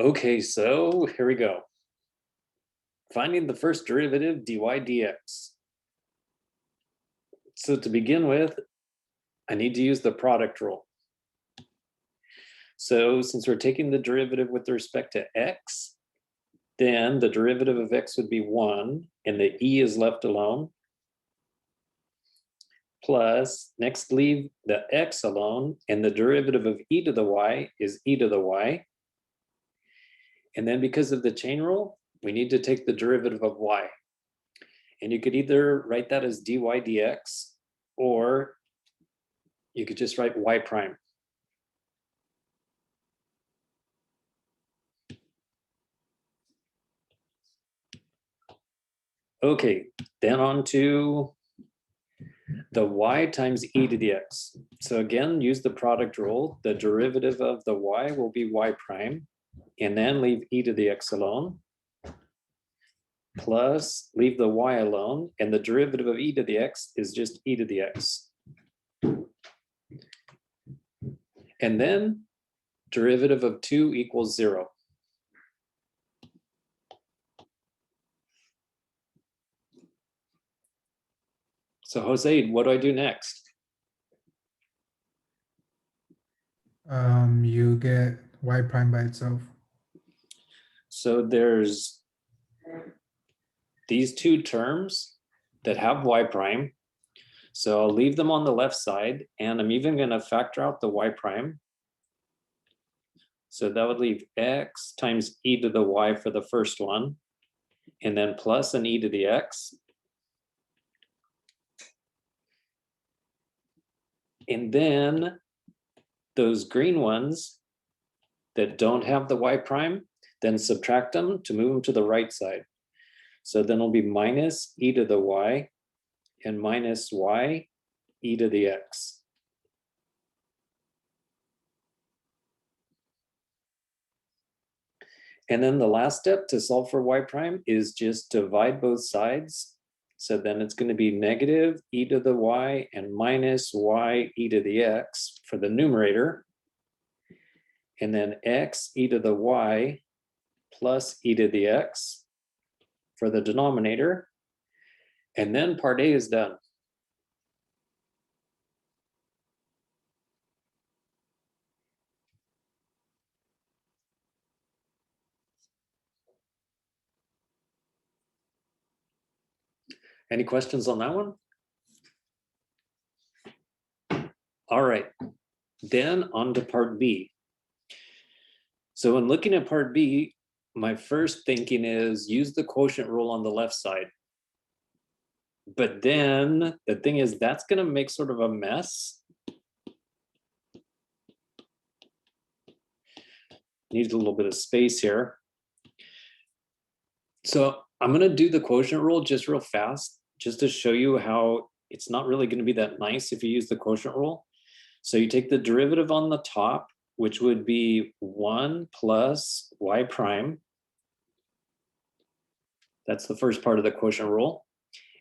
Okay, so here we go. Finding the first derivative dy dx. So to begin with, I need to use the product rule. So since we're taking the derivative with respect to x, then the derivative of x would be 1, and the e is left alone. Plus, next leave the x alone, and the derivative of e to the y is e to the y. And then because of the chain rule, we need to take the derivative of y. And you could either write that as dy dx, or you could just write y prime. Okay, then on to the y times e to the x. So again, use the product rule. The derivative of the y will be y prime, and then leave e to the x alone. Plus, leave the y alone, and the derivative of e to the x is just e to the x. And then derivative of 2 equals 0. So Jose, what do I do next? You get y prime by itself. So there's these two terms that have y prime. So I'll leave them on the left side, and I'm even going to factor out the y prime. So that would leave x times e to the y for the first one, and then plus an e to the x. And then those green ones that don't have the y prime, then subtract them to move them to the right side. So then it'll be minus e to the y and minus y e to the x. And then the last step to solve for y prime is just divide both sides. So then it's going to be negative e to the y and minus y e to the x for the numerator. And then x e to the y plus e to the x for the denominator. And then part A is done. Any questions on that one? All right, then on to part B. So when looking at part B, my first thinking is use the quotient rule on the left side. But then the thing is, that's going to make sort of a mess. Needs a little bit of space here. So I'm going to do the quotient rule just real fast, just to show you how it's not really going to be that nice if you use the quotient rule. So you take the derivative on the top, which would be 1 plus y prime. That's the first part of the quotient rule.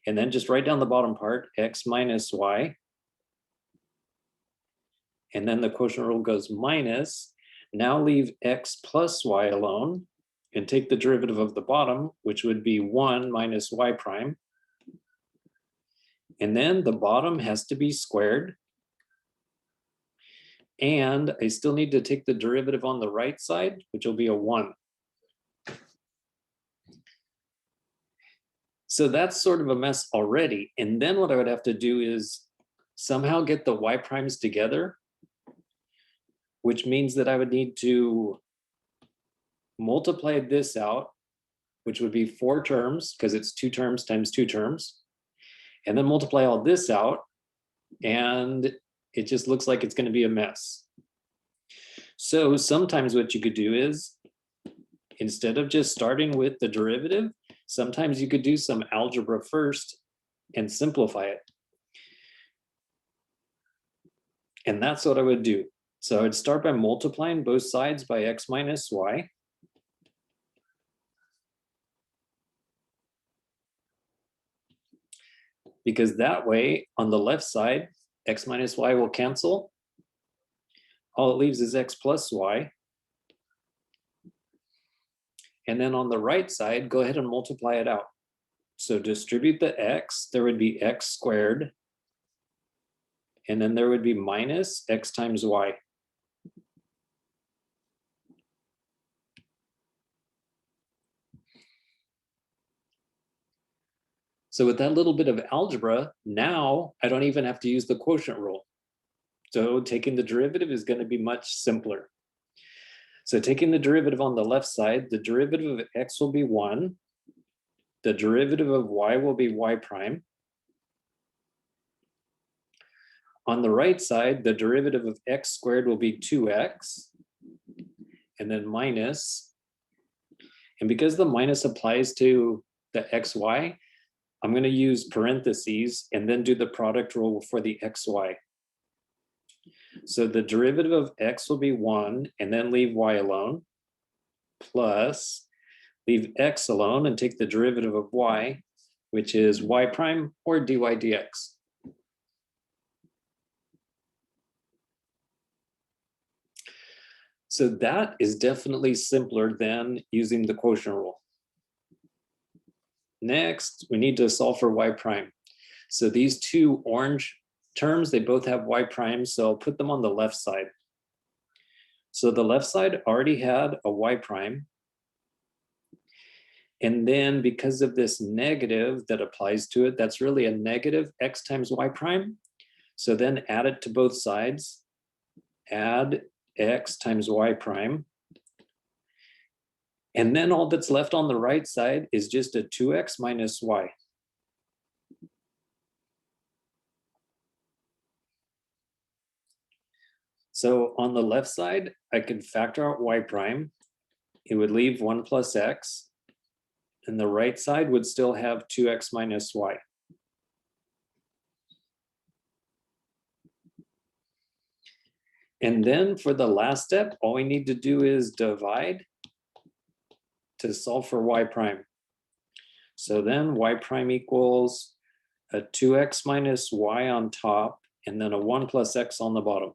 And then just write down the bottom part, x minus y. And then the quotient rule goes minus. Now leave x plus y alone and take the derivative of the bottom, which would be 1 minus y prime. And then the bottom has to be squared. And I still need to take the derivative on the right side, which will be a 1. So that's sort of a mess already. And then what I would have to do is somehow get the y primes together, which means that I would need to multiply this out, which would be 4 terms, because it's 2 terms times 2 terms, and then multiply all this out, and it just looks like it's going to be a mess. So sometimes what you could do is, instead of just starting with the derivative, sometimes you could do some algebra first and simplify it. And that's what I would do. So I'd start by multiplying both sides by x minus y. Because that way, on the left side, x minus y will cancel. All it leaves is x plus y. And then on the right side, go ahead and multiply it out. So distribute the x, there would be x squared. And then there would be minus x times y. So with that little bit of algebra, now I don't even have to use the quotient rule. So taking the derivative is going to be much simpler. So taking the derivative on the left side, the derivative of x will be 1. The derivative of y will be y prime. On the right side, the derivative of x squared will be 2x, and then minus. And because the minus applies to the xy, I'm going to use parentheses and then do the product rule for the xy. So the derivative of x will be 1 and then leave y alone, plus leave x alone and take the derivative of y, which is y prime or dy dx. So that is definitely simpler than using the quotient rule. Next, we need to solve for y prime. So these two orange terms, they both have y prime, so I'll put them on the left side. So the left side already had a y prime. And then because of this negative that applies to it, that's really a negative x times y prime. So then add it to both sides, add x times y prime. And then all that's left on the right side is just a 2x minus y. So on the left side, I could factor out y prime. It would leave 1 plus x. And the right side would still have 2x minus y. And then for the last step, all we need to do is divide to solve for y prime. So then y prime equals a 2x minus y on top, and then a 1 plus x on the bottom.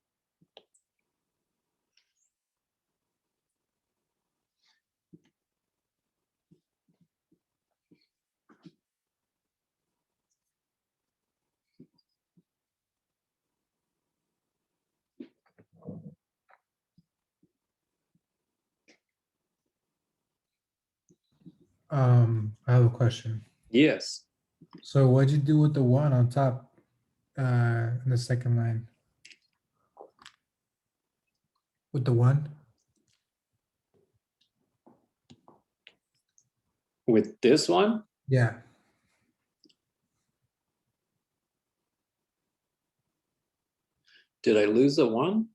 I have a question. Yes. So what'd you do with the 1 on top in the second line? With the 1? With this one, Yeah. did I lose a 1?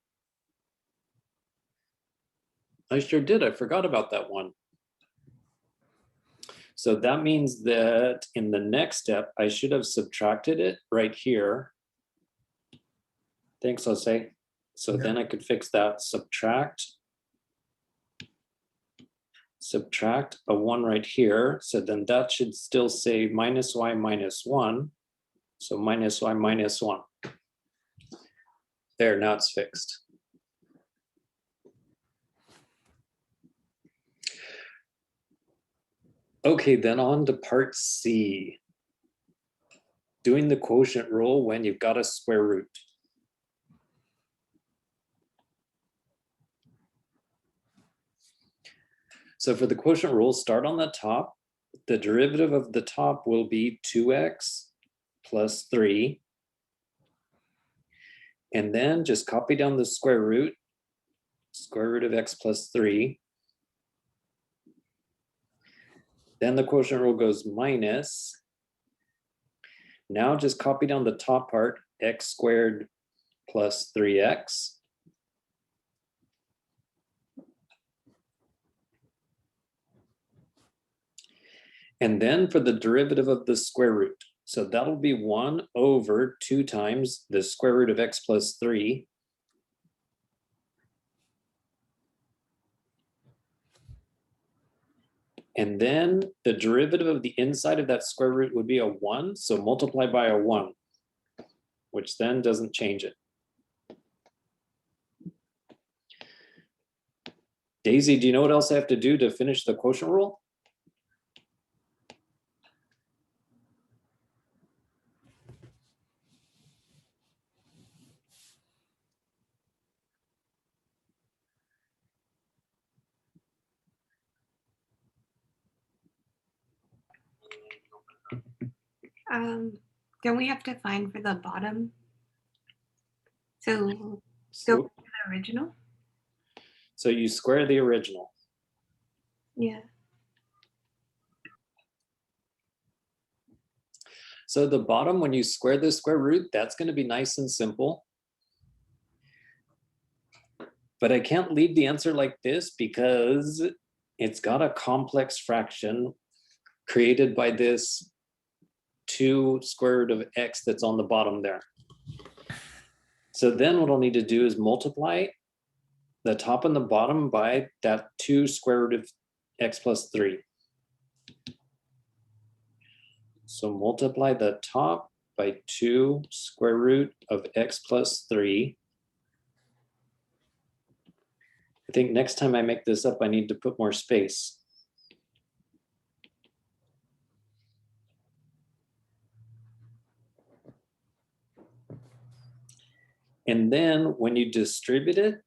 I sure did. I forgot about that one. So that means that in the next step, I should have subtracted it right here. Thanks, Jose. So Yeah. then I could fix that. Subtract a 1 right here. So then that should still say minus y minus 1. So minus y minus 1. There, now it's fixed. Okay, then on to part C. Doing the quotient rule when you've got a square root. So for the quotient rule, start on the top. The derivative of the top will be 2x plus 3. And then just copy down the square root of x plus 3. Then the quotient rule goes minus. Now just copy down the top part, x squared plus 3x. And then for the derivative of the square root. So that'll be 1 over 2 times the square root of x plus 3. And then the derivative of the inside of that square root would be a 1. So multiply by a 1, which then doesn't change it. Daisy, do you know what else I have to do to finish the quotient rule? Don't we have to find for the bottom? So go So, to the original? so you square the original. Yeah. So the bottom, when you square the square root, that's going to be nice and simple. But I can't leave the answer like this because it's got a complex fraction created by this 2 square root of x that's on the bottom there. So then what I'll need to do is multiply the top and the bottom by that 2 square root of x plus 3. So multiply the top by 2 square root of x plus 3. I think next time I make this up, I need to put more space. And then when you distribute it,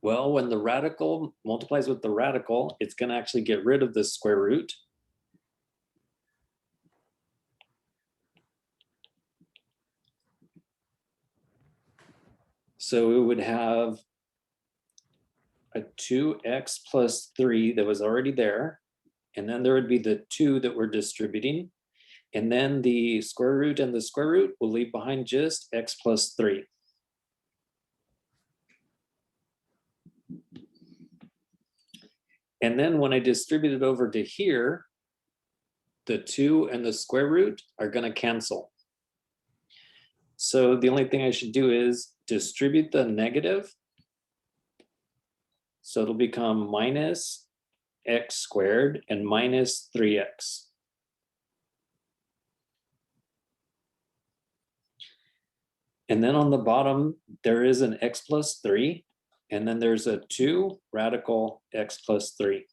well, when the radical multiplies with the radical, it's going to actually get rid of the square root. So it would have a 2x plus 3 that was already there. And then there would be the 2 that we're distributing. And then the square root and the square root will leave behind just x plus 3. And then when I distribute it over to here, the 2 and the square root are going to cancel. So the only thing I should do is distribute the negative. So it'll become minus x squared and minus 3x. And then on the bottom, there is an x plus 3, and then there's a 2 radical x plus 3.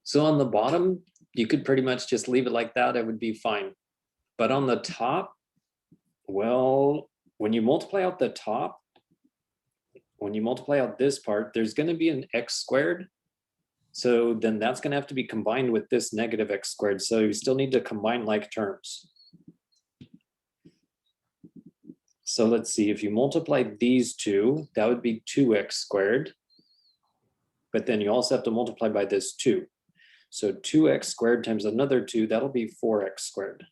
So on the bottom, you could pretty much just leave it like that. It would be fine. But on the top, well, when you multiply out the top, when you multiply out this part, there's going to be an x squared. So then that's going to have to be combined with this negative x squared. So you still need to combine like terms. So let's see, if you multiply these two, that would be 2x squared. But then you also have to multiply by this 2. So 2x squared times another 2, that'll be 4x squared.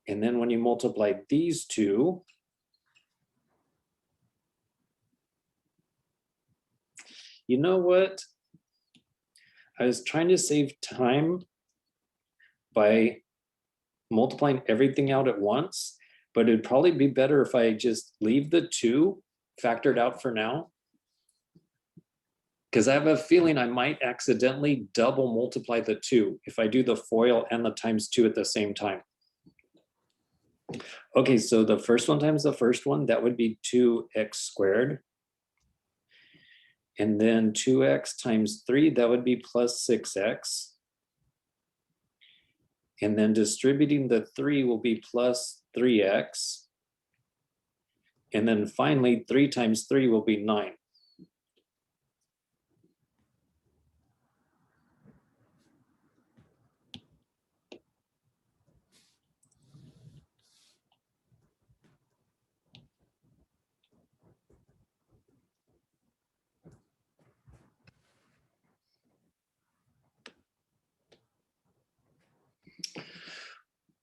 And then when you multiply these two, you know what? I was trying to save time by multiplying everything out at once, but it'd probably be better if I just leave the 2 factored out for now. Because I have a feeling I might accidentally double multiply the 2 if I do the FOIL and the times 2 at the same time. Okay, so the first one times the first one, that would be 2x squared. And then 2x times 3, that would be plus 6x. And then distributing the 3 will be plus 3x. And then finally, 3 times 3 will be 9.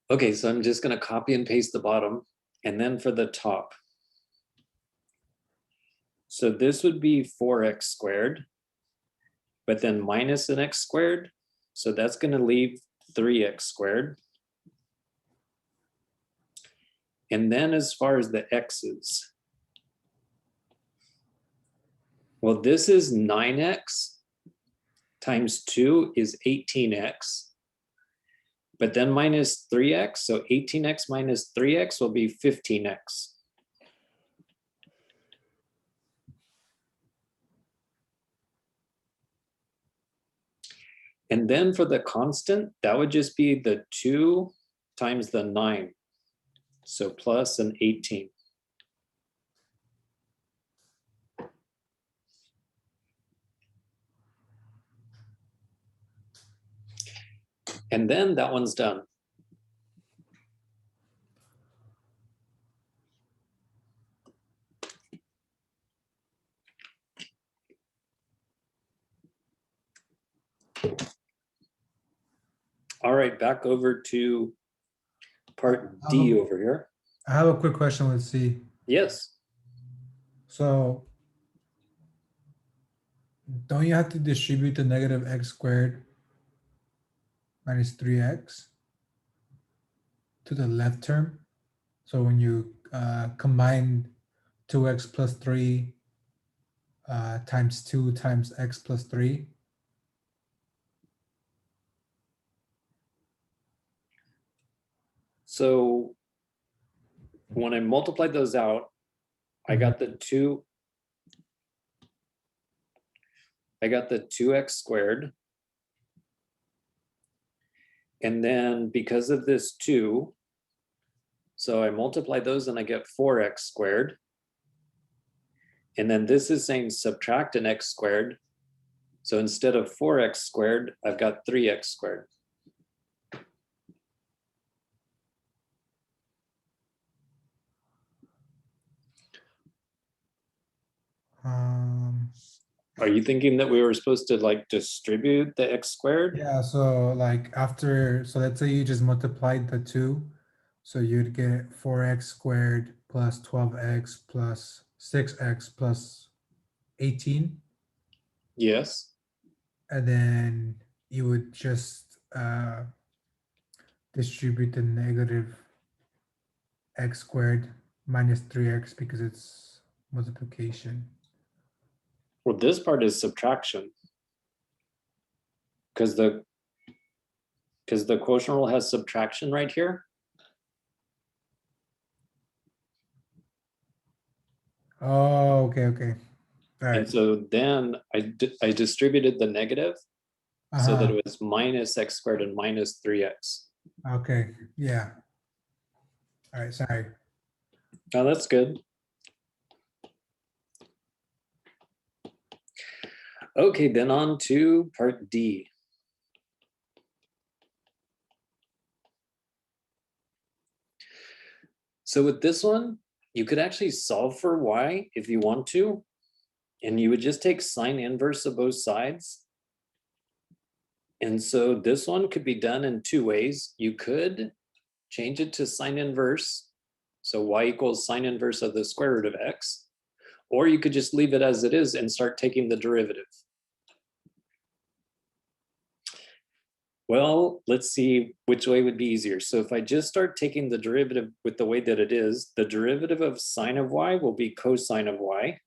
Okay, so I'm just going to copy and paste the bottom. And then for the top. So this would be 4x squared, but then minus an x squared. So that's going to leave 3x squared. And then as far as the x's, well, this is 9x times 2 is 18x. But then minus 3x, so 18x minus 3x will be 15x. And then for the constant, that would just be the 2 times the 9. So plus an 18. And then that one's done. All right, back over to part D over here. I have a quick question with C. Yes. So don't you have to distribute the negative x squared minus 3x to the left term? So when you combine 2x plus 3 times 2 times x plus 3. So when I multiplied those out, I got the 2x squared. And then because of this 2, so I multiply those and I get 4x squared. And then this is saying subtract an x squared. So instead of 4x squared, I've got 3x squared. Are you thinking that we were supposed to like distribute the x squared? Yeah, so like after, so let's say you just multiplied the 2. So you'd get 4x squared plus 12x plus 6x plus 18. Yes. And then you would just distribute the negative x squared minus 3x because it's multiplication. Well, this part is subtraction. Because the quotient rule has subtraction right here. Oh, okay, okay. All right. And so then I distributed the negative so that Uh-huh. it was minus x squared and minus 3x. Okay, yeah. All right, sorry. Oh, that's good. Okay, then on to part D. So with this one, you could actually solve for y if you want to, and you would just take sine inverse of both sides. And so this one could be done in 2 ways. You could change it to sine inverse. So y equals sine inverse of the square root of x. Or you could just leave it as it is and start taking the derivative. Well, let's see which way would be easier. So if I just start taking the derivative with the way that it is, the derivative of sine of y will be cosine of y.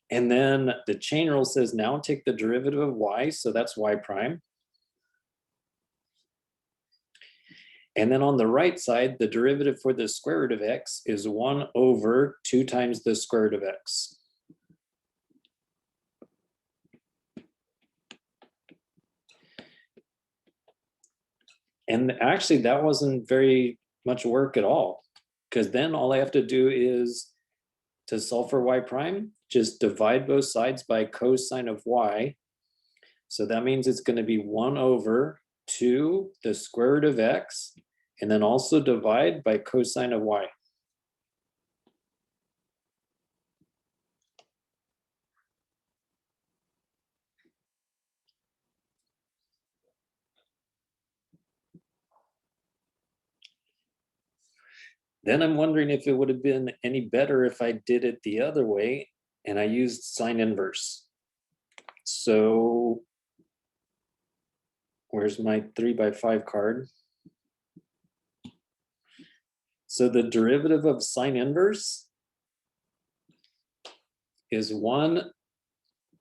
And then the chain rule says now take the derivative of y, so that's y prime. And then on the right side, the derivative for the square root of x is 1 over 2 times the square root of x. And actually, that wasn't very much work at all, because then all I have to do is to solve for y prime, just divide both sides by cosine of y. So that means it's going to be 1 over 2 the square root of x, and then also divide by cosine of y. Then I'm wondering if it would have been any better if I did it the other way and I used sine inverse. So where's my 3x5 card? So the derivative of sine inverse is 1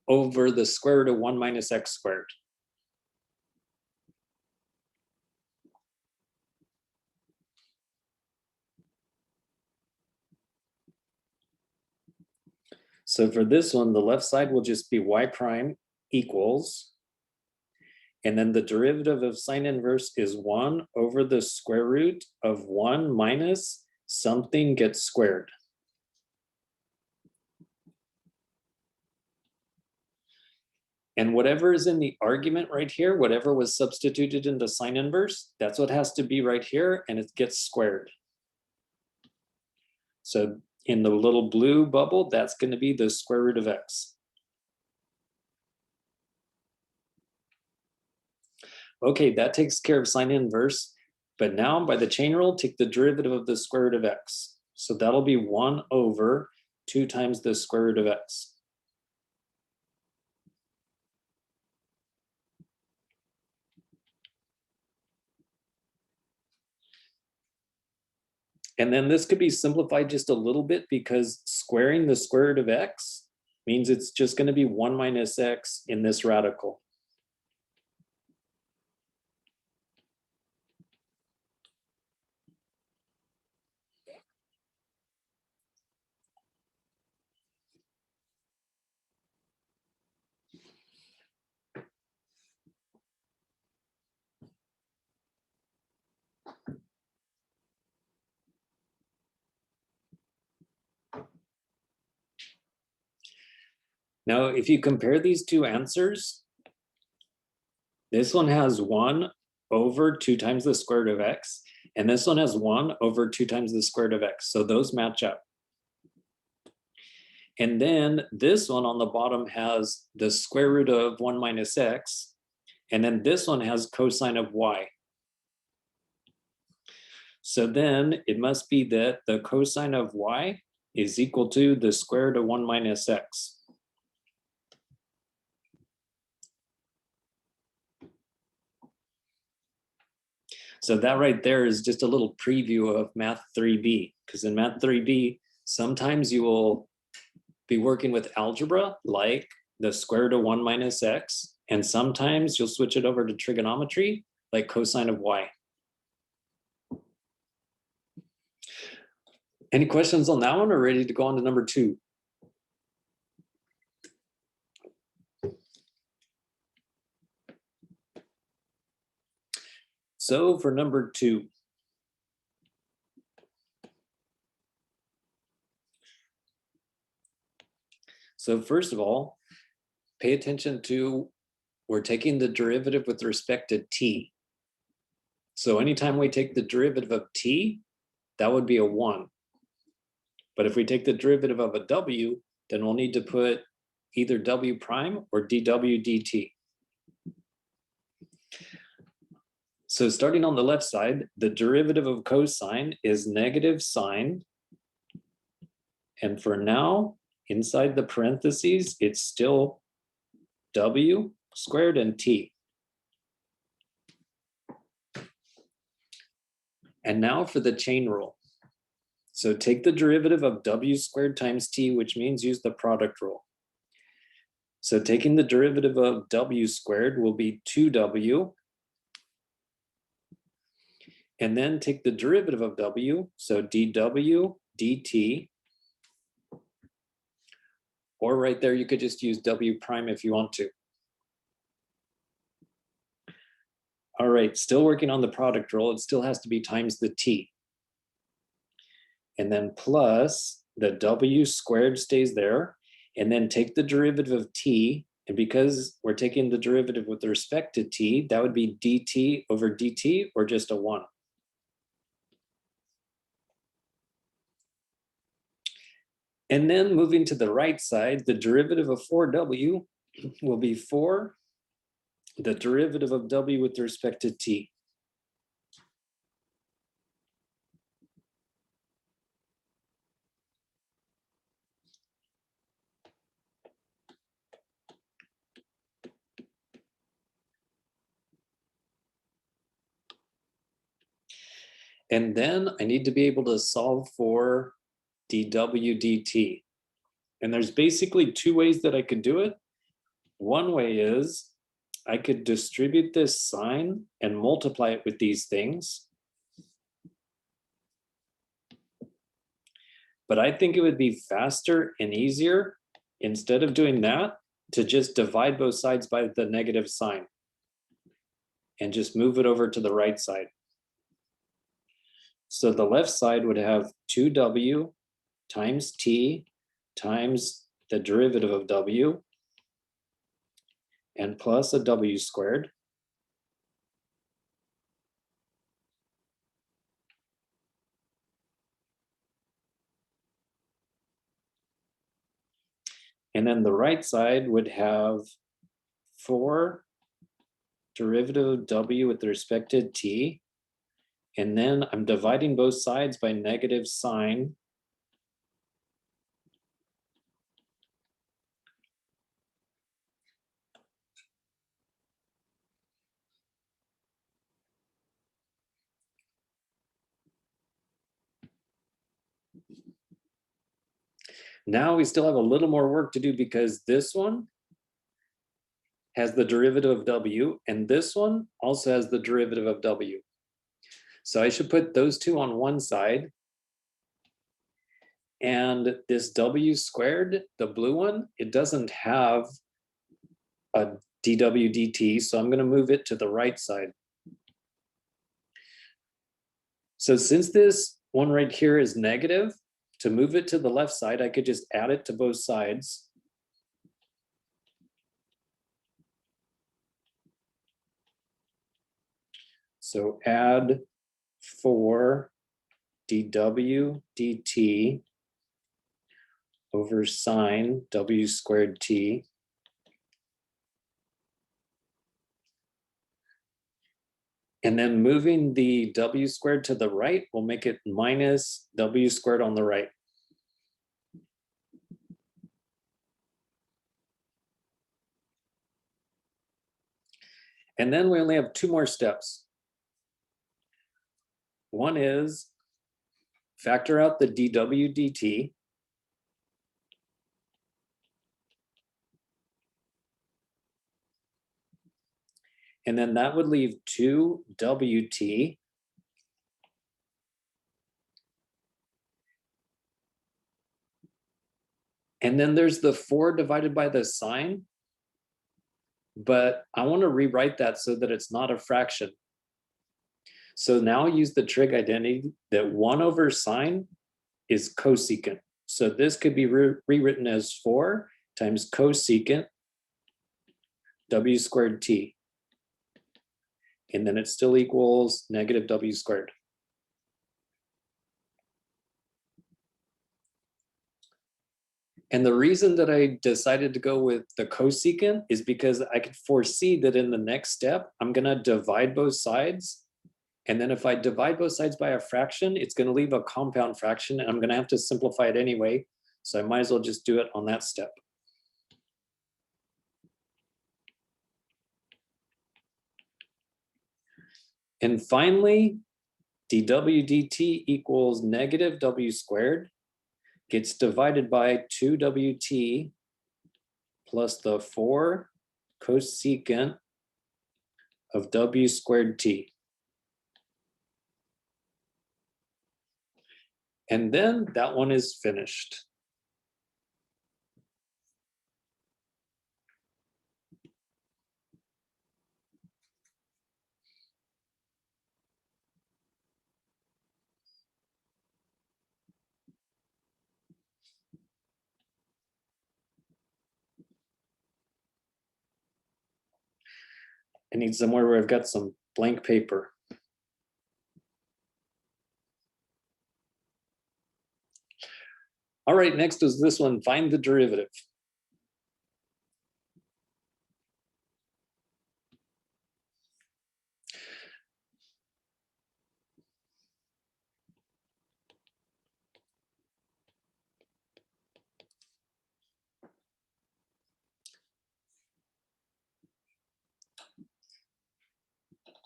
over the square root of 1 minus x squared. So for this one, the left side will just be y prime equals, And then the derivative of sine inverse is 1 over the square root of 1 minus something gets squared. And whatever is in the argument right here, whatever was substituted into sine inverse, that's what has to be right here, and it gets squared. So in the little blue bubble, that's going to be the square root of x. Okay, that takes care of sine inverse, but now by the chain rule, take the derivative of the square root of x. So that'll be 1 over 2 times the square root of x. And then this could be simplified just a little bit because squaring the square root of x means it's just going to be 1 minus x in this radical. Now, if you compare these two answers, this one has 1 over 2 times the square root of x, and this one has 1 over 2 times the square root of x. So those match up. And then this one on the bottom has the square root of 1 minus x, and then this one has cosine of y. So then it must be that the cosine of y is equal to the square root of 1 minus x. So that right there is just a little preview of Math 3B, because in Math 3B, sometimes you will be working with algebra, like the square root of 1 minus x, and sometimes you'll switch it over to trigonometry, like cosine of y. Any questions on that one, or ready to go on to number 2? So for number 2, so first of all, pay attention to, we're taking the derivative with respect to t. So anytime we take the derivative of t, that would be a 1. But if we take the derivative of a w, then we'll need to put either w prime or dw dt. So starting on the left side, the derivative of cosine is negative sine. And for now, inside the parentheses, it's still w squared and t. And now for the chain rule. So take the derivative of w squared times t, which means use the product rule. So taking the derivative of w squared will be 2w. And then take the derivative of w, so dw dt. Or right there, you could just use w prime if you want to. All right, still working on the product rule. It still has to be times the t. And then plus the w squared stays there. And then take the derivative of t. And because we're taking the derivative with respect to t, that would be dt over dt, or just a 1. And then moving to the right side, the derivative of 4w will be 4, the derivative of w with respect to t. And then I need to be able to solve for dw dt. And there's basically 2 ways that I could do it. One way is I could distribute this sign and multiply it with these things. But I think it would be faster and easier, instead of doing that, to just divide both sides by the negative sign. and just move it over to the right side. So the left side would have 2w times t times the derivative of w and plus a w squared. And then the right side would have 4 derivative of w with respect to t. And then I'm dividing both sides by negative sign. Now we still have a little more work to do because this one has the derivative of w, and this one also has the derivative of w. So I should put those two on one side. And this w squared, the blue one, it doesn't have a dw dt, so I'm going to move it to the right side. So since this one right here is negative, to move it to the left side, I could just add it to both sides. So add 4 dw dt over sine w squared t. And then moving the w squared to the right will make it minus w squared on the right. And then we only have 2 more steps. One is factor out the dw dt. And then that would leave 2wt. And then there's the 4 divided by the sine. But I want to rewrite that so that it's not a fraction. So now I use the trig identity that 1 over sine is cosecant. So this could be rewritten as 4 times cosecant w squared t. And then it still equals negative w squared. And the reason that I decided to go with the cosecant is because I could foresee that in the next step, I'm going to divide both sides. And then if I divide both sides by a fraction, it's going to leave a compound fraction, and I'm going to have to simplify it anyway. So I might as well just do it on that step. And finally, dw dt equals negative w squared gets divided by 2wt plus the 4 cosecant of w squared t. And then that one is finished. I need somewhere where I've got some blank paper. All right, next is this one, find the derivative.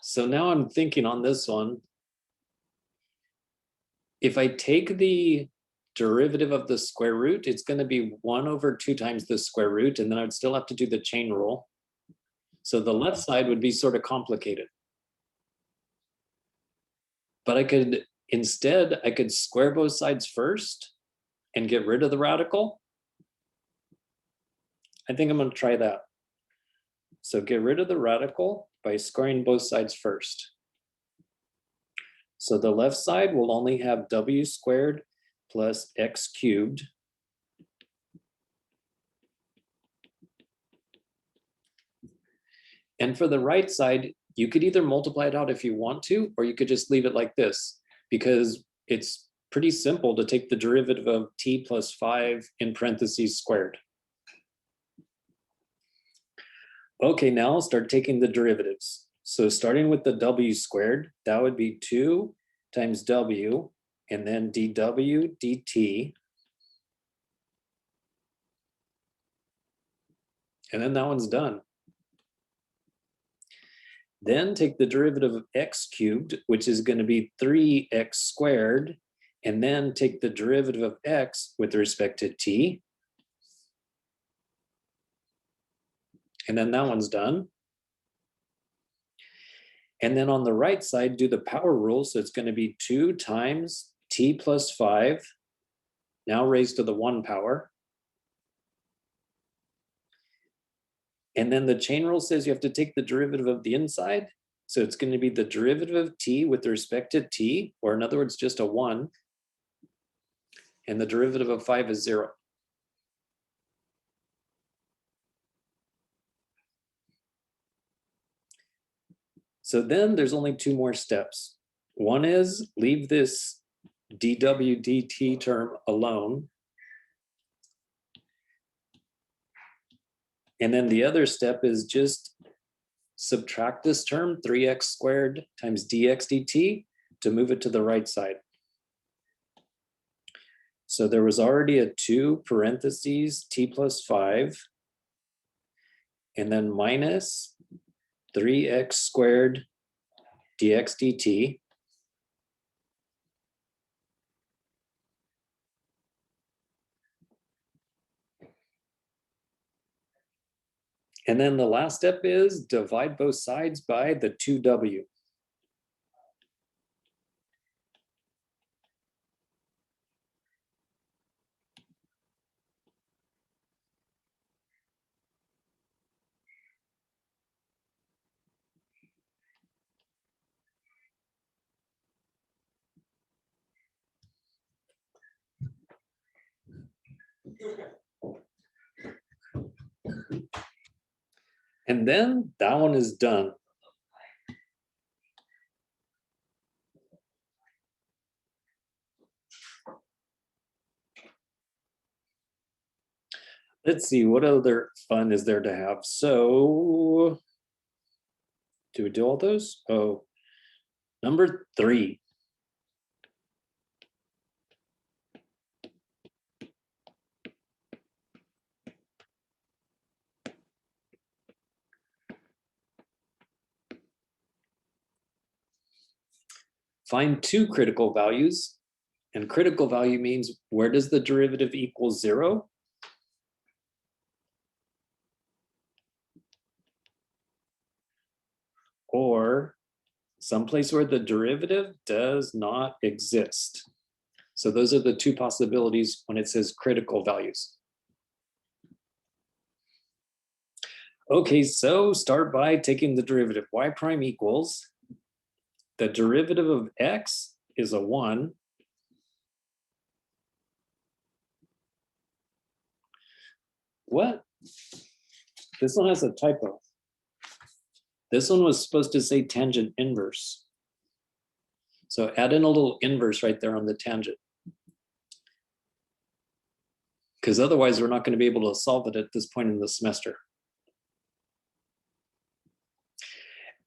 So now I'm thinking on this one, if I take the derivative of the square root, it's going to be 1 over 2 times the square root, and then I'd still have to do the chain rule. So the left side would be sort of complicated. But I could square both sides first and get rid of the radical. I think I'm going to try that. So get rid of the radical. by squaring both sides first. So the left side will only have w squared plus x cubed. And for the right side, you could either multiply it out if you want to, or you could just leave it like this, because it's pretty simple to take the derivative of t plus 5 in parentheses squared. Okay, now I'll start taking the derivatives. So starting with the w squared, that would be 2 times w, and then dw dt. And then that one's done. Then take the derivative of x cubed, which is going to be 3x squared, and then take the derivative of x with respect to t. And then that one's done. And then on the right side, do the power rule. So it's going to be 2 times t plus 5, now raised to the 1 power. And then the chain rule says you have to take the derivative of the inside. So it's going to be the derivative of t with respect to t, or in other words, just a 1. And the derivative of 5 is 0. So then there's only 2 more steps. One is leave this dw dt term alone. And then the other step is just subtract this term, 3x squared times dx dt, to move it to the right side. So there was already a 2 parentheses t plus 5, and then minus 3x squared dx dt. And then the last step is divide both sides by the 2w. And then that one is done. Let's see, what other fun is there to have? So, do we do all those? Oh, number 3. Find 2 critical values. And critical value means where does the derivative equal 0? Or someplace where the derivative does not exist. So those are the 2 possibilities when it says critical values. Okay, so start by taking the derivative. Y prime equals the derivative of x is a 1. What? This one has a typo. This one was supposed to say tangent inverse. So add in a little inverse right there on the tangent. Because otherwise we're not going to be able to solve it at this point in the semester.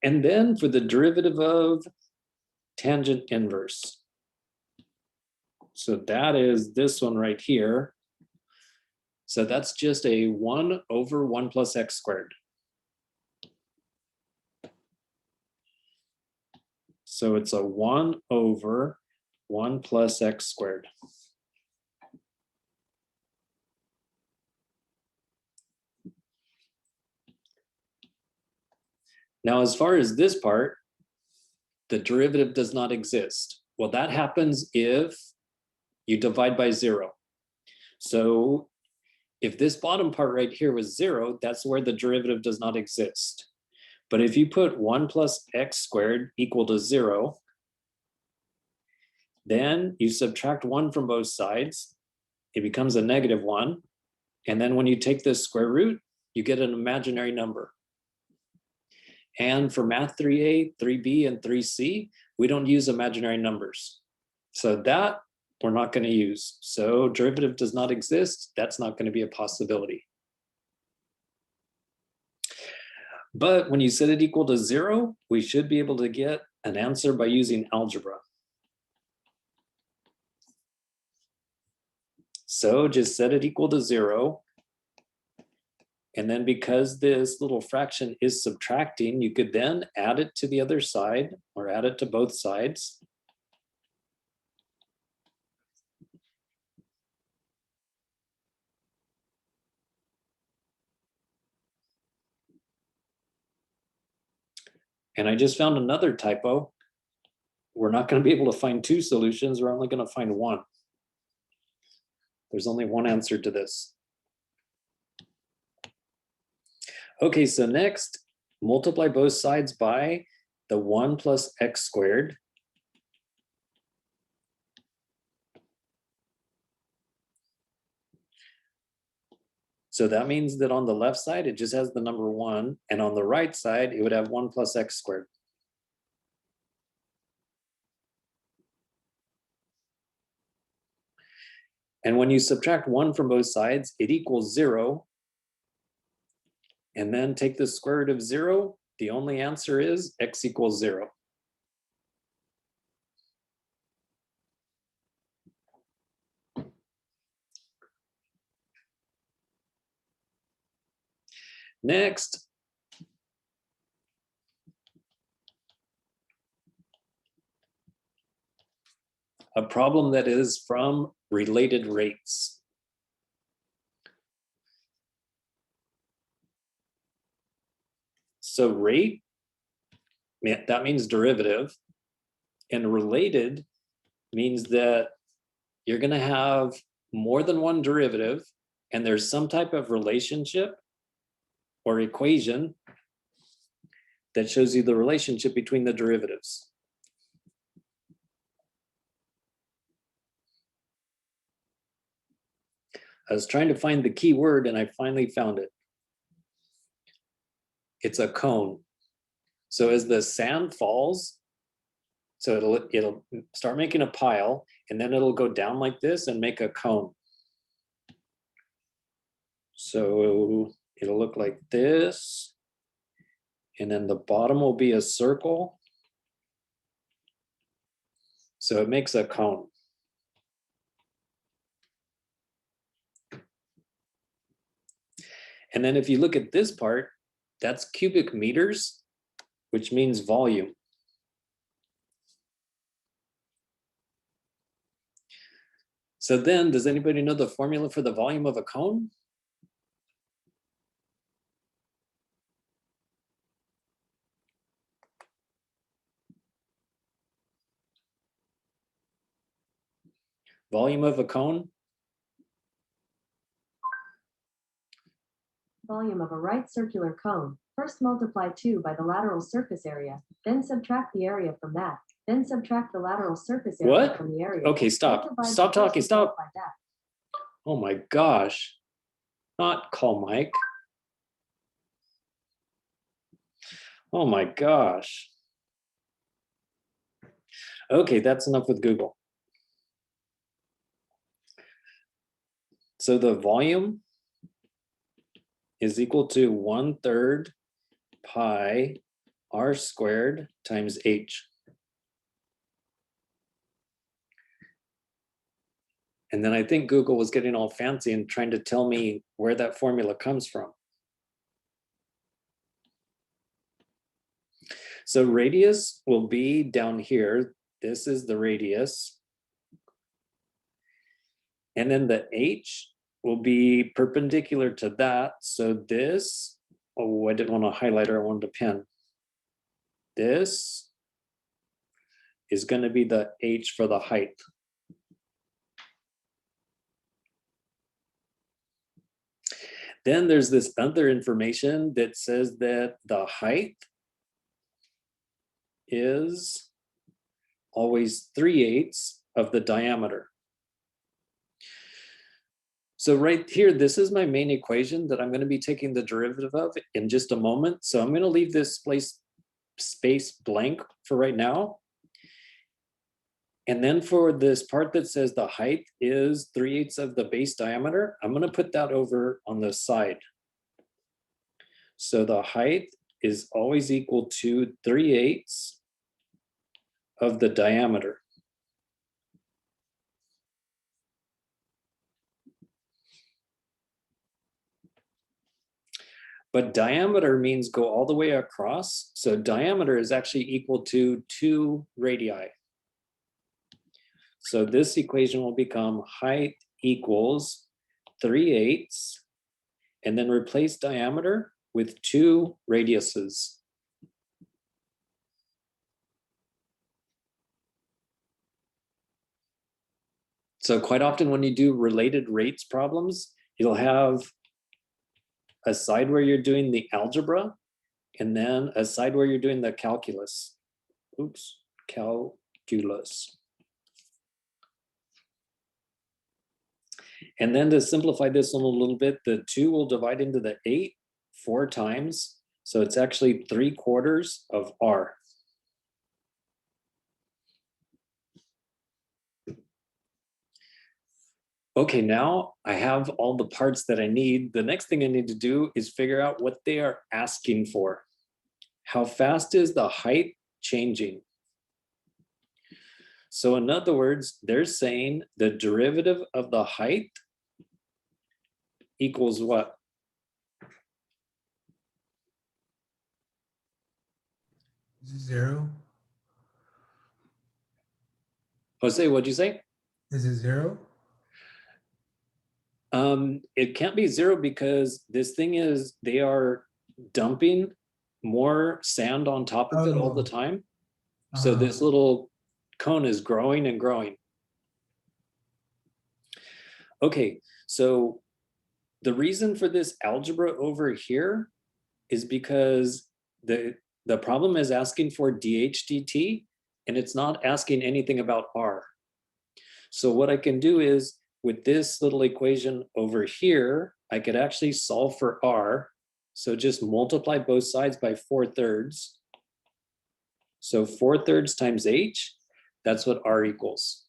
And then for the derivative of tangent inverse. So that is this one right here. So that's just a 1 over 1 plus x squared. So it's a 1 over 1 plus x squared. Now, as far as this part, the derivative does not exist. Well, that happens if you divide by 0. So if this bottom part right here was 0, that's where the derivative does not exist. But if you put 1 plus x squared equal to 0, then you subtract 1 from both sides, it becomes a -1. And then when you take the square root, you get an imaginary number. And for math 3A, 3B, and 3C, we don't use imaginary numbers. So that we're not going to use. So derivative does not exist. That's not going to be a possibility. But when you set it equal to 0, we should be able to get an answer by using algebra. So just set it equal to 0. And then because this little fraction is subtracting, you could then add it to the other side or add it to both sides. And I just found another typo. We're not going to be able to find 2 solutions. We're only going to find 1. There's only one answer to this. Okay, so next, multiply both sides by the 1 plus x squared. So that means that on the left side, it just has the number 1, and on the right side, it would have 1 plus x squared. And when you subtract 1 from both sides, it equals 0. And then take the square root of 0. The only answer is x equals 0. Next, a problem that is from related rates. So rate, that means derivative, and related means that you're going to have more than one derivative, and there's some type of relationship or equation that shows you the relationship between the derivatives. I was trying to find the key word and I finally found it. It's a cone. So as the sand falls, so it'll start making a pile, and then it'll go down like this and make a cone. So it'll look like this, and then the bottom will be a circle. So it makes a cone. And then if you look at this part, that's cubic meters, which means volume. So then, does anybody know the formula for the volume of a cone? Volume of a cone? Volume of a right circular cone. First multiply 2 by the lateral surface area, then subtract the area from that, then subtract the lateral surface area What? from the area. Okay, stop. Stop talking, stop. Oh my gosh. Not call Mike. Oh my gosh. Okay, that's enough with Google. So the volume is equal to 1/3 pi r squared times h. And then I think Google was getting all fancy and trying to tell me where that formula comes from. So radius will be down here. This is the radius. And then the h will be perpendicular to that. So this, oh, I didn't want a highlighter, I wanted a pen. This is going to be the h for the height. Then there's this other information that says that the height is always 3/8 of the diameter. So right here, this is my main equation that I'm going to be taking the derivative of in just a moment. So I'm going to leave this space blank for right now. And then for this part that says the height is 3/8 of the base diameter, I'm going to put that over on the side. So the height is always equal to 3/8 of the diameter. But diameter means go all the way across. So diameter is actually equal to 2 radii. So this equation will become height equals 3/8, and then replace diameter with 2 radiuses. So quite often when you do related rates problems, you'll have a side where you're doing the algebra, and then a side where you're doing the calculus. Oops, calculus. And then to simplify this one a little bit, the 2 will divide into the 8 4 times. So it's actually 3/4 of r. Okay, now I have all the parts that I need. The next thing I need to do is figure out what they are asking for. How fast is the height changing? So in other words, they're saying the derivative of the height equals what? Is it 0? Jose, what'd you say? Is it 0? It can't be 0 because this thing is, they are dumping more sand on top of it all the Oh. time. So this little cone is growing and growing. Okay, so the reason for this algebra over here is because the problem is asking for dH dt, and it's not asking anything about r. So what I can do is, with this little equation over here, I could actually solve for r. So just multiply both sides by 4/3. So 4/3 times h, that's what r equals.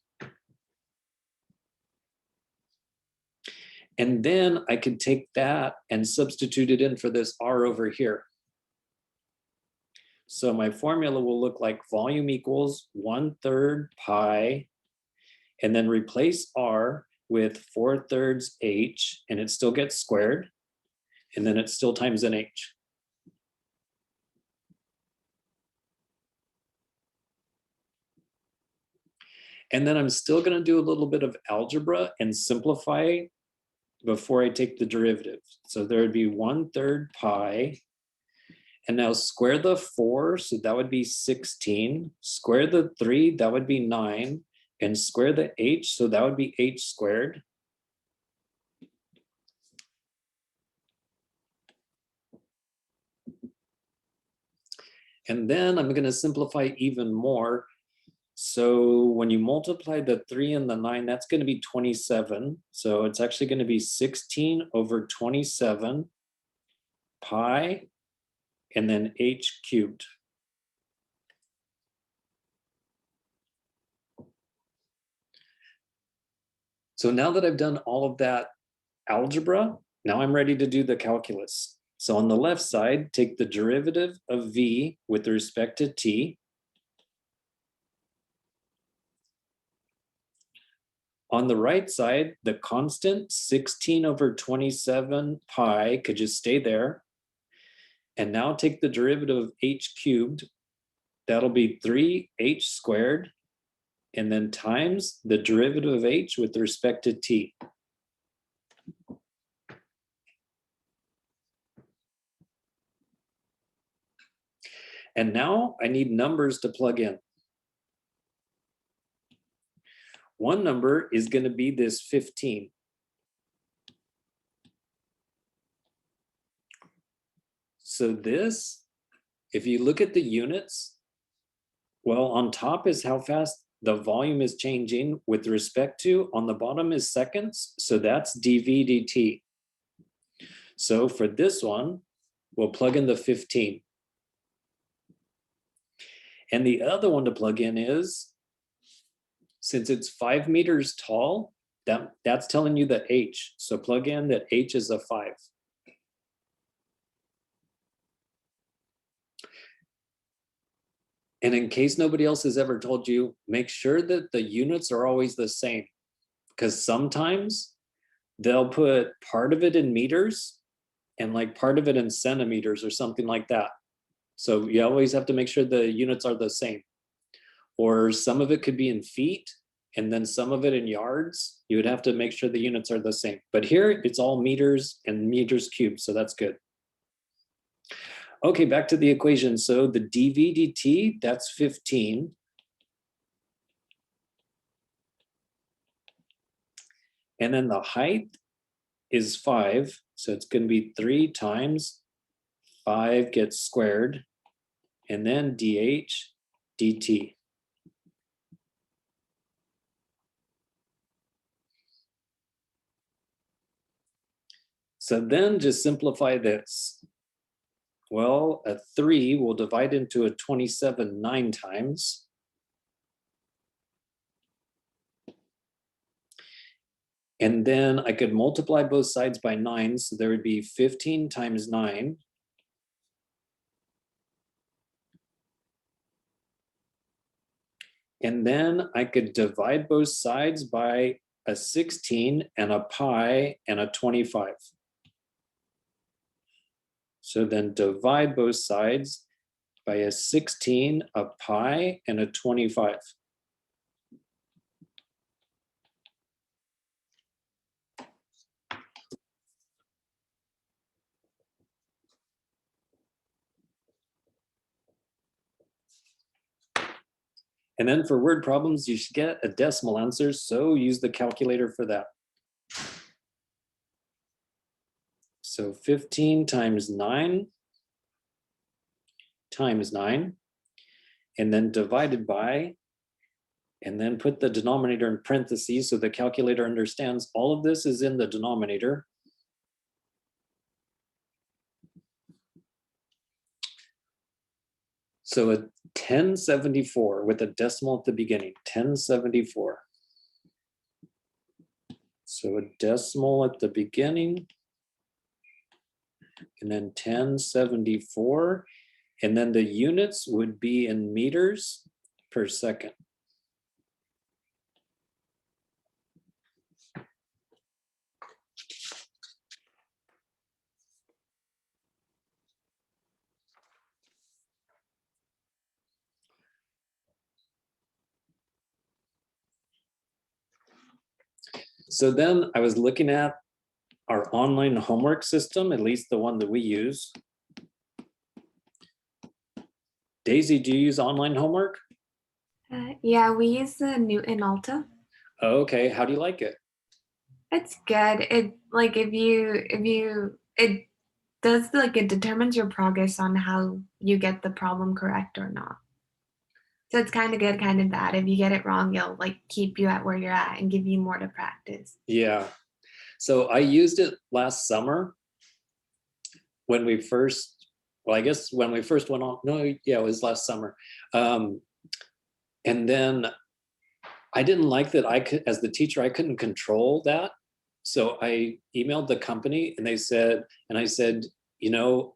And then I could take that and substitute it in for this r over here. So my formula will look like volume equals 1/3 pi, and then replace r with 4/3 h, and it still gets squared, and then it still times an h. And then I'm still going to do a little bit of algebra and simplify before I take the derivative. So there would be 1/3 pi, and now square the 4, so that would be 16. Square the 3, that would be 9. And square the h, so that would be h squared. And then I'm going to simplify even more. So when you multiply the 3 and the 9, that's going to be 27. So it's actually going to be 16 over 27 pi, and then h cubed. So now that I've done all of that algebra, now I'm ready to do the calculus. So on the left side, take the derivative of v with respect to t. On the right side, the constant 16 over 27 pi could just stay there. And now take the derivative of h cubed. That'll be 3h squared, and then times the derivative of h with respect to t. And now I need numbers to plug in. One number is going to be this 15. So this, if you look at the units, Well, on top is how fast the volume is changing with respect to, on the bottom is seconds. So that's dV dt. So for this one, we'll plug in the 15. And the other one to plug in is, since it's 5 meters tall, that's telling you the H. So plug in that H is a 5. And in case nobody else has ever told you, make sure that the units are always the same, because sometimes they'll put part of it in meters and like part of it in centimeters or something like that. So you always have to make sure the units are the same. Or some of it could be in feet and then some of it in yards. You would have to make sure the units are the same. But here it's all meters and meters cubed, so that's good. Okay, back to the equation. So the dV dt, that's 15. And then the height is 5. So it's going to be 3 times 5 gets squared. And then dH dt. So then just simplify this. Well, a 3 will divide into a 27 9 times. And then I could multiply both sides by 9, so there would be 15 times 9. And then I could divide both sides by a 16 and a pi and a 25. So then divide both sides by a 16, a pi, and a 25. And then for word problems, you should get a decimal answer, so use the calculator for that. So 15 times 9 times 9, and then divided by, and then put the denominator in parentheses so the calculator understands all of this is in the denominator. So a 1074 with a decimal at the beginning, 1074. So a decimal at the beginning, and then 1074, and then the units would be in meters per second. So then I was looking at our online homework system, at least the one that we use. Daisy, do you use online homework? Yeah, we use the Newton Alta. Okay, how do you like it? It's good. It like if you it does like it determines your progress on how you get the problem correct or not. So it's kind of good, kind of bad. If you get it wrong, it'll like keep you at where you're at and give you more to practice. Yeah. So I used it last summer when we first, well, I guess when we first went on, no, yeah, it was last summer. And then I didn't like that I could, as the teacher, I couldn't control that. So I emailed the company and they said, and I said, you know,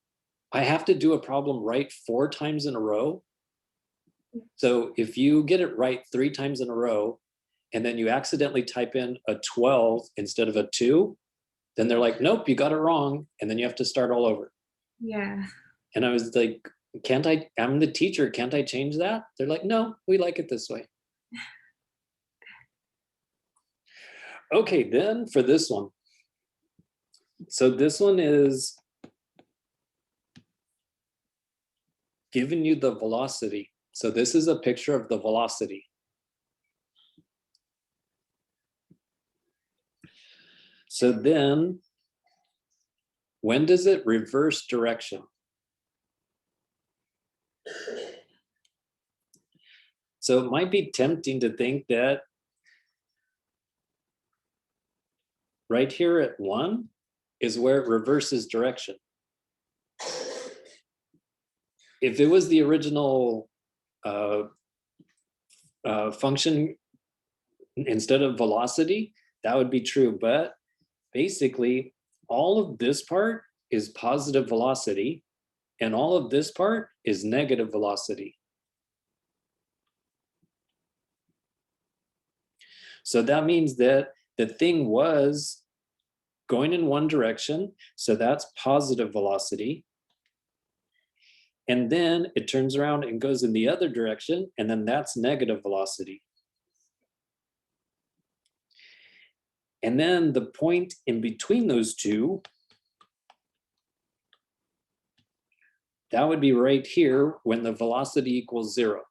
I have to do a problem right 4 times in a row. So if you get it right 3 times in a row, and then you accidentally type in a 12 instead of a 2, then they're like, nope, you got it wrong. And then you have to start all over. Yeah. And I was like, can't I, I'm the teacher, can't I change that? They're like, no, we like it this way. Okay, then for this one. So this one is giving you the velocity. So this is a picture of the velocity. So then, when does it reverse direction? So it might be tempting to think that right here at 1 is where it reverses direction. If it was the original function instead of velocity, that would be true. But basically, all of this part is positive velocity, and all of this part is negative velocity. So that means that the thing was going in one direction, so that's positive velocity. And then it turns around and goes in the other direction, and then that's negative velocity. And then the point in between those two, that would be right here when the velocity equals 0.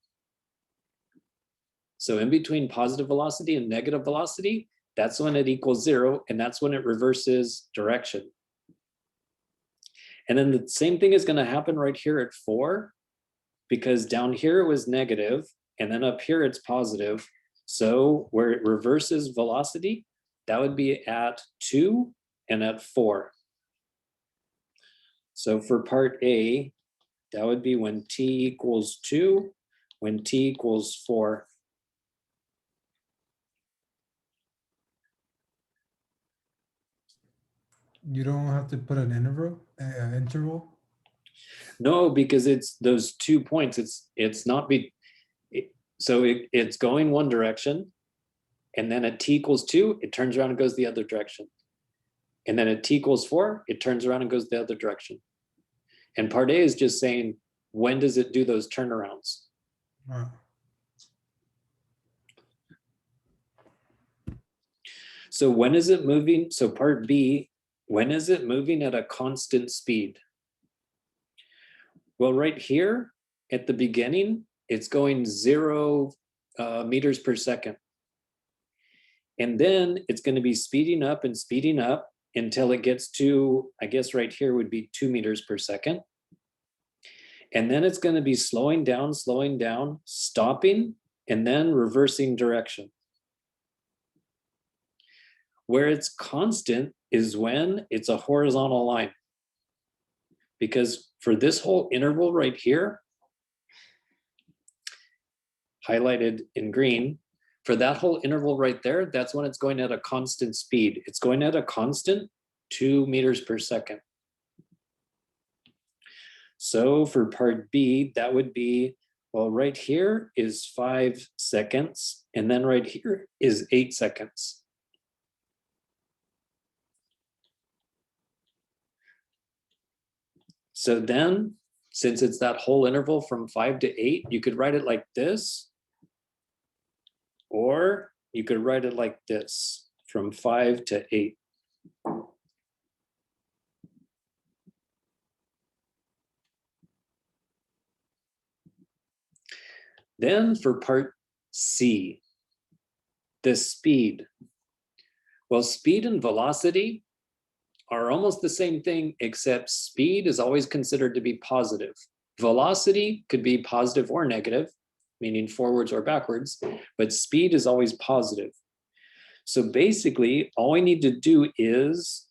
So in between positive velocity and negative velocity, that's when it equals 0, and that's when it reverses direction. And then the same thing is going to happen right here at 4, because down here it was negative, and then up here it's positive. So where it reverses velocity, that would be at 2 and at 4. So for part A, that would be when t equals 2, when t equals 4. You don't have to put an interval. No, because it's those 2 points. It's not it's going one direction, and then at t equals 2, it turns around and goes the other direction. And then at t equals 4, it turns around and goes the other direction. And part A is just saying, when does it do those turnarounds? Wow. So when is it moving? So part B, when is it moving at a constant speed? Well, right here at the beginning, it's going 0 meters per second. And then it's going to be speeding up until it gets to, I guess right here would be 2 meters per second. And then it's going to be slowing down, stopping, and then reversing direction. Where it's constant is when it's a horizontal line. Because for this whole interval right here, highlighted in green, for that whole interval right there, that's when it's going at a constant speed. It's going at a constant 2 meters per second. So for part B, that would be, well, right here is 5 seconds, and then right here is 8 seconds. So then, since it's that whole interval from 5 to 8, you could write it like this, or you could write it like this, from 5 to 8. Then for part C, the speed. Well, speed and velocity are almost the same thing, except speed is always considered to be positive. Velocity could be positive or negative, meaning forwards or backwards, but speed is always positive. So basically, all we need to do is,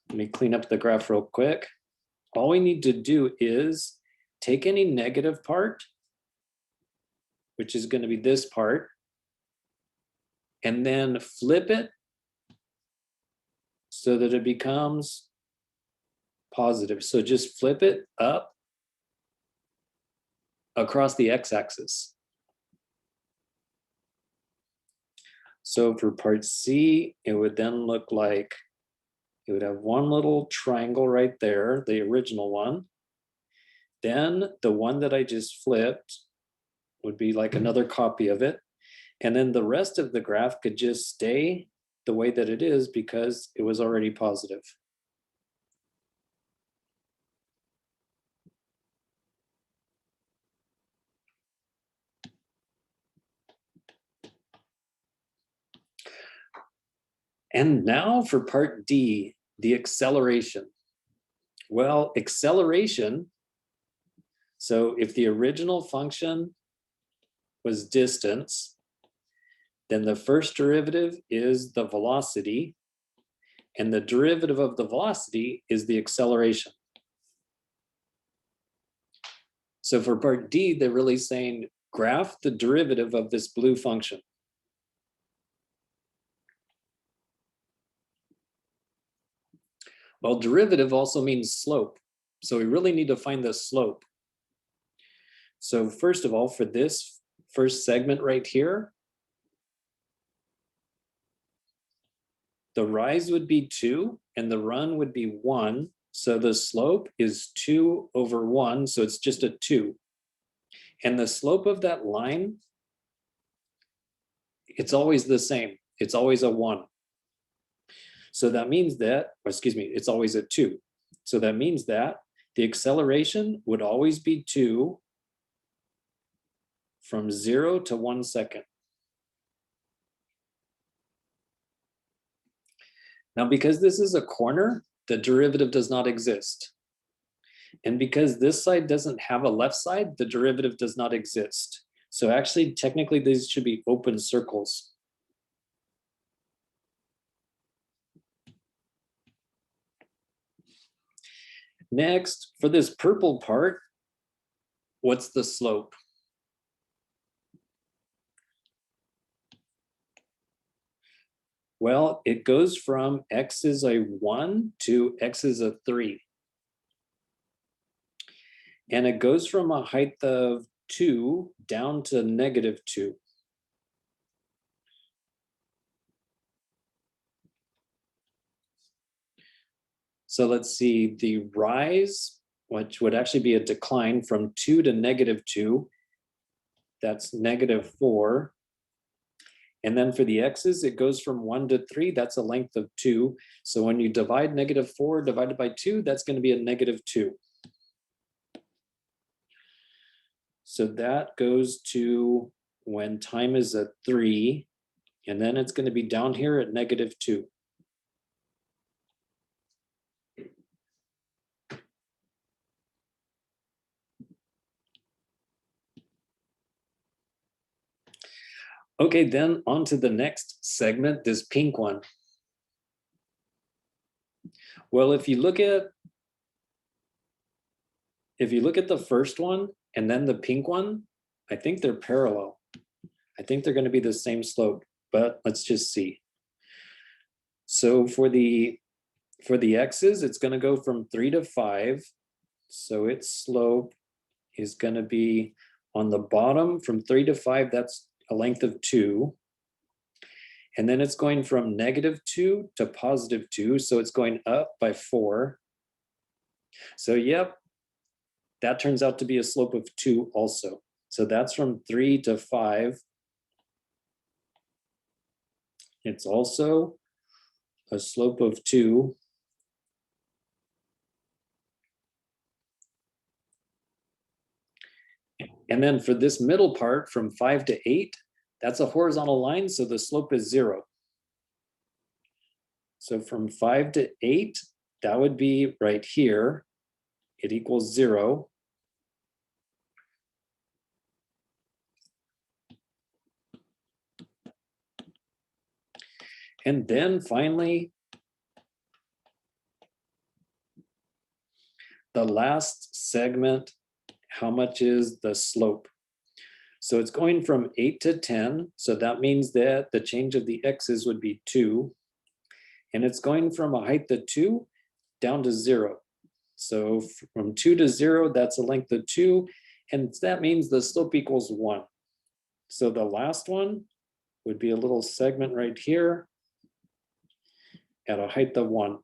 let me clean up the graph real quick. All we need to do is take any negative part, which is going to be this part, and then flip it so that it becomes positive. So just flip it up across the x-axis. So for part C, it would then look like it would have one little triangle right there, the original one. Then the one that I just flipped would be like another copy of it. And then the rest of the graph could just stay the way that it is because it was already positive. And now for part D, the acceleration. Well, acceleration, So if the original function was distance, then the first derivative is the velocity, and the derivative of the velocity is the acceleration. So for part D, they're really saying graph the derivative of this blue function. Well, derivative also means slope. So we really need to find the slope. So first of all, for this first segment right here, the rise would be 2 and the run would be 1. So the slope is 2 over 1. So it's just a 2. And the slope of that line, it's always the same. It's always a 1. So that means that, or excuse me, it's always a 2. So that means that the acceleration would always be 2 from 0 to 1 second. Now, because this is a corner, the derivative does not exist. And because this side doesn't have a left side, the derivative does not exist. So actually, technically, these should be open circles. Next, for this purple part, what's the slope? Well, it goes from x is a 1 to x is a 3. And it goes from a height of 2 down to -2. So let's see, the rise, which would actually be a decline from 2 to -2, that's -4. And then for the x's, it goes from 1 to 3, that's a length of 2. So when you divide -4 divided by 2, that's going to be a -2. So that goes to when time is at 3, and then it's going to be down here at -2. Okay, then on to the next segment, this pink one. Well, if you look at the first one and then the pink one, I think they're parallel. I think they're going to be the same slope, but let's just see. So for the x's, it's going to go from 3 to 5. So its slope is going to be on the bottom from 3 to 5, that's a length of 2. And then it's going from -2 to +2. So it's going up by 4. So yep, that turns out to be a slope of 2 also. So that's from 3 to 5. It's also a slope of 2. And then for this middle part from 5 to 8, that's a horizontal line, so the slope is 0. So from 5 to 8, that would be right here. It equals 0. And then finally, the last segment, how much is the slope? So it's going from 8 to 10. So that means that the change of the x's would be 2. And it's going from a height of 2 down to 0. So from 2 to 0, that's a length of 2. And that means the slope equals 1. So the last one would be a little segment right here at a height of 1.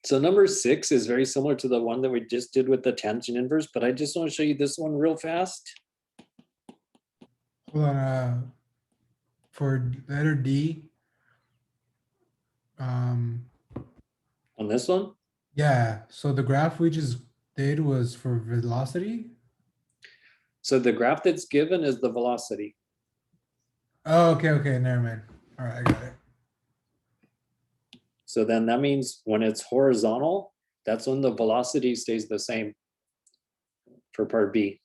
So number 6 is very similar to the one that we just did with the tangent inverse, but I just want to show you this one real fast. Hold on. For letter D, On this one? Yeah, so the graph we just did was for velocity. So the graph that's given is the velocity. Oh, okay, never mind. All right, I got it. So then that means when it's horizontal, that's when the velocity stays the same for part B.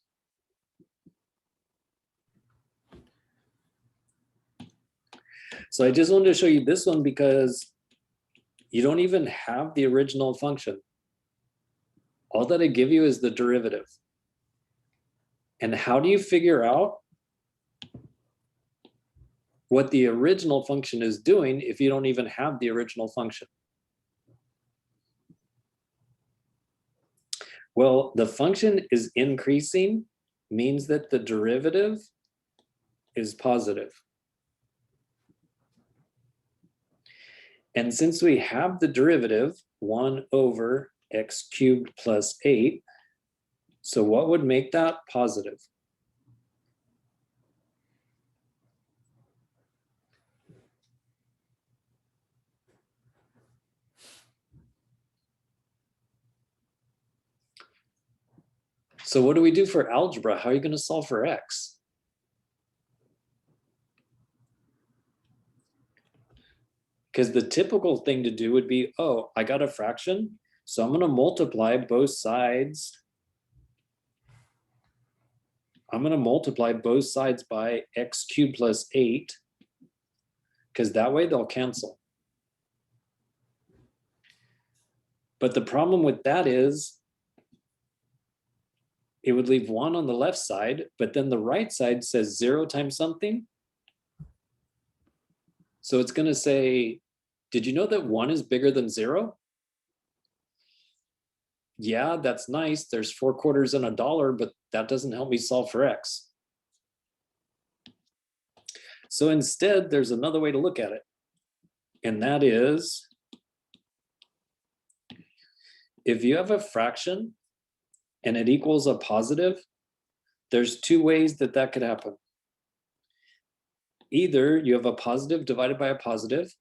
So I just wanted to show you this one because you don't even have the original function. All that I give you is the derivative. And how do you figure out what the original function is doing if you don't even have the original function? Well, the function is increasing means that the derivative is positive. And since we have the derivative 1 over x cubed plus 8, so what would make that positive? So what do we do for algebra? How are you going to solve for x? Because the typical thing to do would be, oh, I got a fraction, so I'm going to multiply both sides. I'm going to multiply both sides by x cubed plus 8, because that way they'll cancel. But the problem with that is it would leave 1 on the left side, but then the right side says 0 times something. So it's going to say, did you know that 1 is bigger than 0? Yeah, that's nice. There's 4 quarters and $1, but that doesn't help me solve for x. So instead, there's another way to look at it. And that is, if you have a fraction and it equals a positive, there's 2 ways that that could happen. Either you have a positive divided by a positive,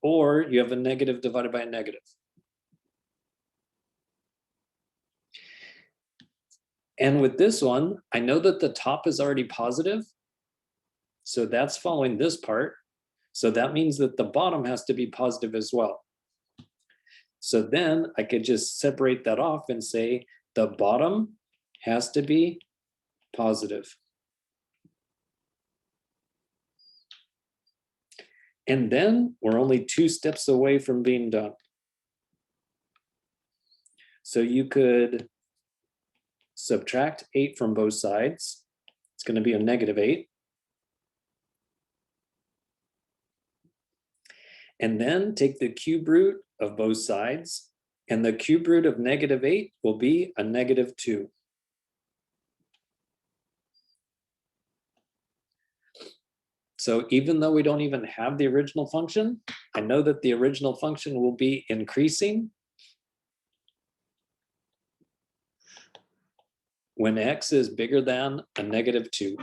or you have a negative divided by a negative. And with this one, I know that the top is already positive, so that's following this part. So that means that the bottom has to be positive as well. So then I could just separate that off and say the bottom has to be positive. And then we're only 2 steps away from being done. So you could subtract 8 from both sides. It's going to be a negative 8. And then take the cube root of both sides, and the cube root of negative 8 will be a negative 2. So even though we don't even have the original function, I know that the original function will be increasing when x is bigger than a negative 2.